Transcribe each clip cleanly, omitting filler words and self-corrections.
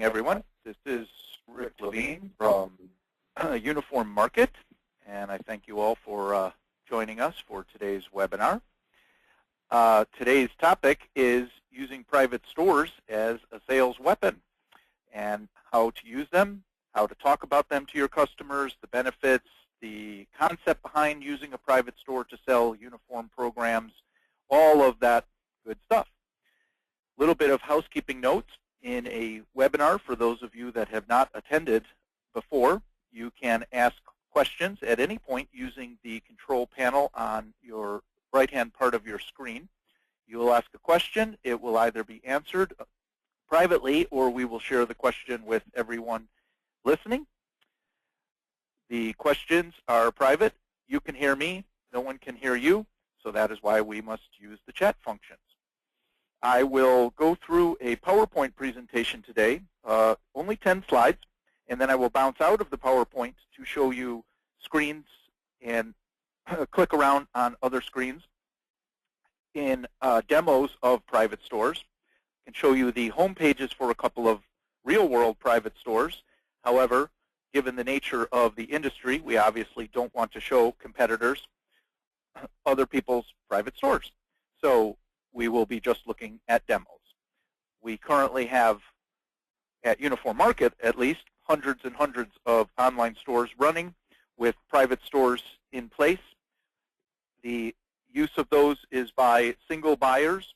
Everyone. This is Rick Levine from UniformMarket, and I thank you all for joining us for today's webinar. Today's topic is using private stores as a sales weapon and how to use them, how to talk about them to your customers, the benefits, the concept behind using a private store to sell uniform programs, all of that good stuff. A little bit of housekeeping notes. In a webinar, for those of you that have not attended before, you can ask questions at any point using the control panel on your right-hand part of your screen. You will ask a question. It will either be answered privately or we will share the question with everyone listening. The questions are private. You can hear me. No one can hear you, so that is why we must use the chat functions. I will go through a PowerPoint presentation today, only 10 slides, and then I will bounce out of the PowerPoint to show you screens and click around on other screens in demos of private stores. I can show you the home pages for a couple of real-world private stores. However, given the nature of the industry, we obviously don't want to show competitors other people's private stores. So we will be just looking at demos. We currently have, at UniformMarket at least, hundreds and hundreds of online stores running with private stores in place. The use of those is by single buyers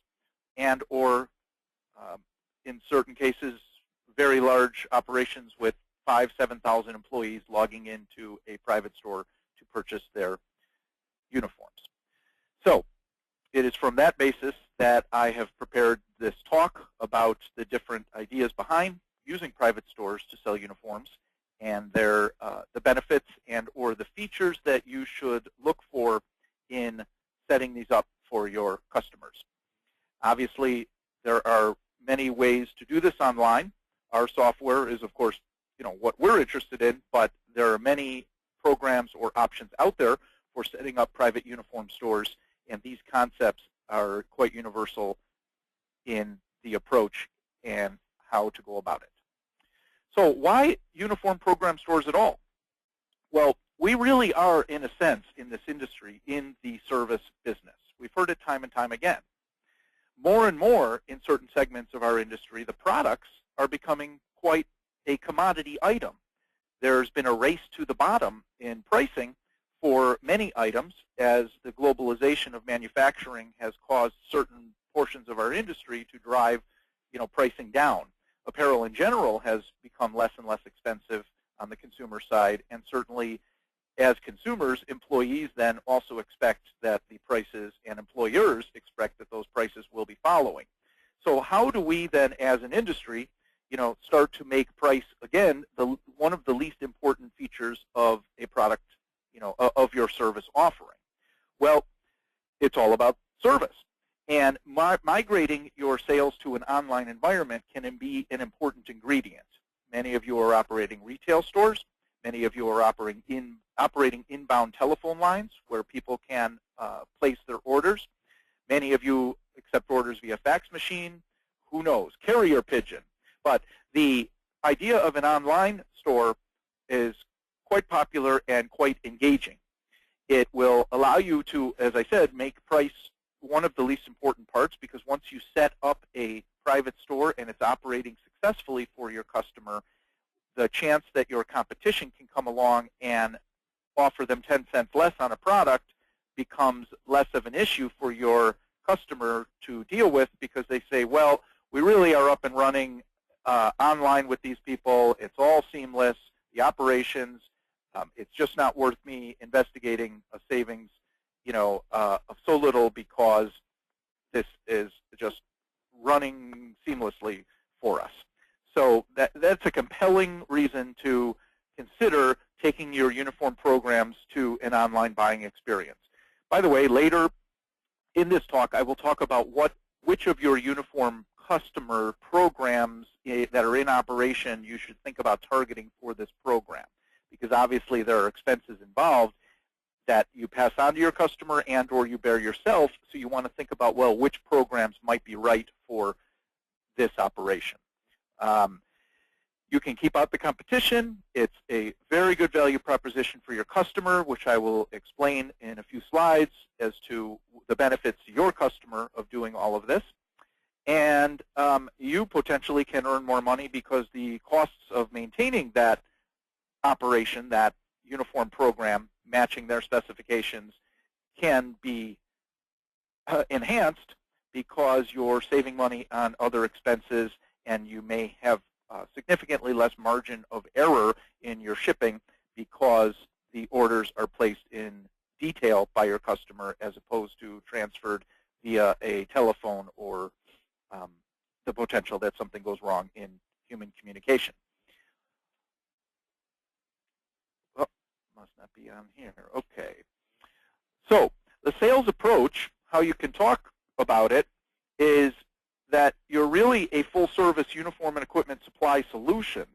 and or, in certain cases, very large operations with 5,000 to 7,000 employees logging into a private store to purchase their uniforms. So it is from that basis that I have prepared this talk about the different ideas behind using private stores to sell uniforms and their the benefits and or the features that you should look for in setting these up for your customers. Obviously, there are many ways to do this online. Our software is, of course, what we're interested in, but there are many programs or options out there for setting up private uniform stores, and these concepts are quite universal in the approach and how to go about it. So why uniform program stores at all? Well, we really are, in a sense, in this industry, in the service business. We've heard it time and time again. More and more in certain segments of our industry, the products are becoming quite a commodity item. There's been a race to the bottom in pricing for many items as the globalization of manufacturing has caused certain portions of our industry to drive pricing down. Apparel in general has become less and less expensive on the consumer side, and certainly as consumers, employees then also expect that the prices, and employers expect that those prices will be following. So how do we then as an industry start to make price, again, one of the least important features of a product, of your service offering? Well, it's all about service. And migrating your sales to an online environment can be an important ingredient. Many of you are operating retail stores. Many of you are operating inbound telephone lines where people can place their orders. Many of you accept orders via fax machine. Who knows? Carrier pigeon. But the idea of an online store is quite popular and quite engaging. It will allow you to, as I said, make price one of the least important parts, because once you set up a private store and it's operating successfully for your customer, the chance that your competition can come along and offer them 10 cents less on a product becomes less of an issue for your customer to deal with, because they say, well, we really are up and running online with these people. It's all seamless. The operations, it's just not worth me investigating a savings, of so little, because this is just running seamlessly for us. So that's a compelling reason to consider taking your uniform programs to an online buying experience. By the way, later in this talk, I will talk about which of your uniform customer programs that are in operation you should think about targeting for this program, because obviously there are expenses involved that you pass on to your customer and or you bear yourself, so you want to think about, well, which programs might be right for this operation. You can keep out the competition. It's a very good value proposition for your customer, which I will explain in a few slides as to the benefits to your customer of doing all of this. And you potentially can earn more money because the costs of maintaining that operation, that uniform program, matching their specifications, can be enhanced because you're saving money on other expenses, and you may have significantly less margin of error in your shipping because the orders are placed in detail by your customer as opposed to transferred via a telephone or the potential that something goes wrong in human communication. Oh, must not be on here. Okay. So the sales approach, how you can talk about it, is that you're really a full-service uniform and equipment supply solution.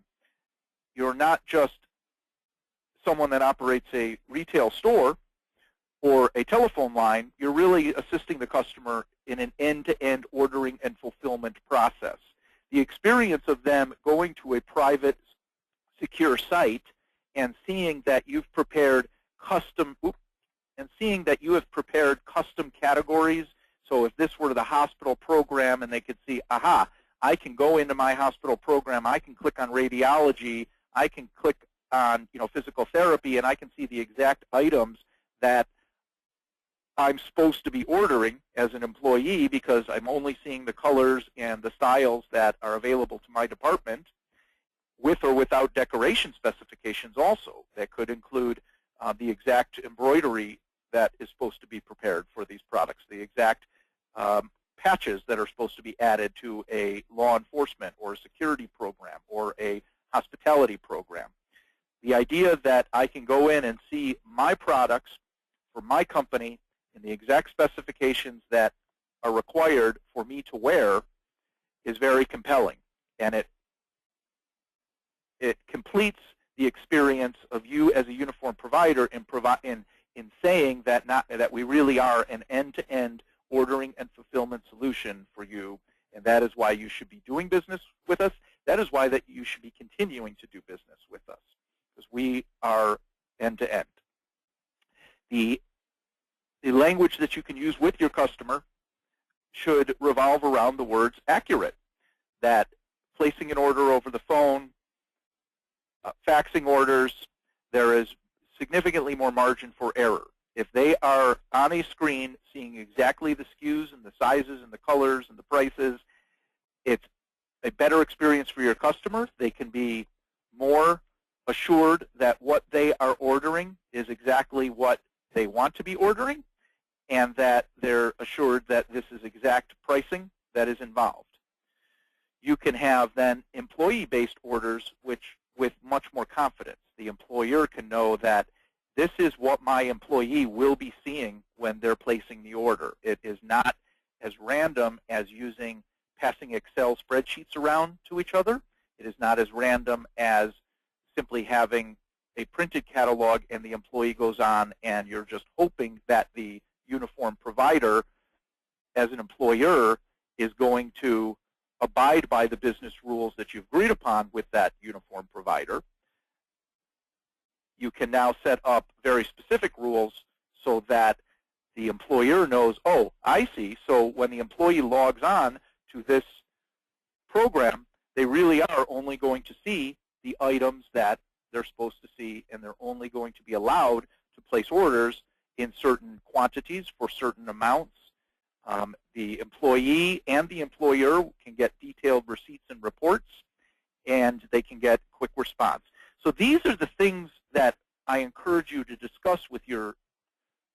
You're not just someone that operates a retail store or a telephone line. You're really assisting the customer in an end-to-end ordering and fulfillment process. The experience of them going to a private, secure site and seeing that you've prepared custom categories. So if this were the hospital program and they could see, aha, I can go into my hospital program, I can click on radiology, I can click on physical therapy, and I can see the exact items that I'm supposed to be ordering as an employee because I'm only seeing the colors and the styles that are available to my department, with or without decoration specifications also. That could include the exact embroidery that is supposed to be prepared for these products, the exact patches that are supposed to be added to a law enforcement or a security program or a hospitality program. The idea that I can go in and see my products for my company in the exact specifications that are required for me to wear is very compelling, and it completes the experience of you as a uniform provider in saying that we really are an end-to-end ordering and fulfillment solution for you, and that is why you should be doing business with us. That is why that you should be continuing to do business with us, because we are end-to-end. The language that you can use with your customer should revolve around the words accurate, that placing an order over the phone, faxing orders, there is significantly more margin for error. If they are on a screen seeing exactly the SKUs and the sizes and the colors and the prices, it's a better experience for your customer. They can be more assured that what they are ordering is exactly what they want to be ordering, and that they're assured that this is exact pricing that is involved. You can have then employee-based orders with much more confidence. The employer can know that this is what my employee will be seeing when they're placing the order. It is not as random as passing Excel spreadsheets around to each other. It is not as random as simply having a printed catalog and the employee goes on and you're just hoping that the uniform provider, as an employer, is going to abide by the business rules that you've agreed upon with that uniform provider. You can now set up very specific rules so that the employer knows, oh, I see. So when the employee logs on to this program, they really are only going to see the items that they're supposed to see, and they're only going to be allowed to place orders in certain quantities for certain amounts. The employee and the employer can get detailed receipts and reports, and they can get quick response. So these are the things that I encourage you to discuss with your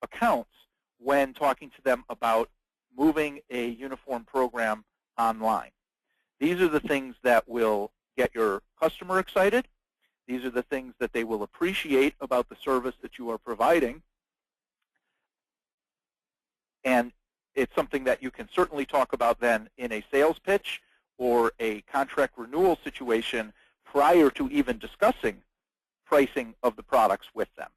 accounts when talking to them about moving a uniform program online. These are the things that will get your customer excited. These are the things that they will appreciate about the service that you are providing. And it's something that you can certainly talk about then in a sales pitch or a contract renewal situation prior to even discussing pricing of the products with them.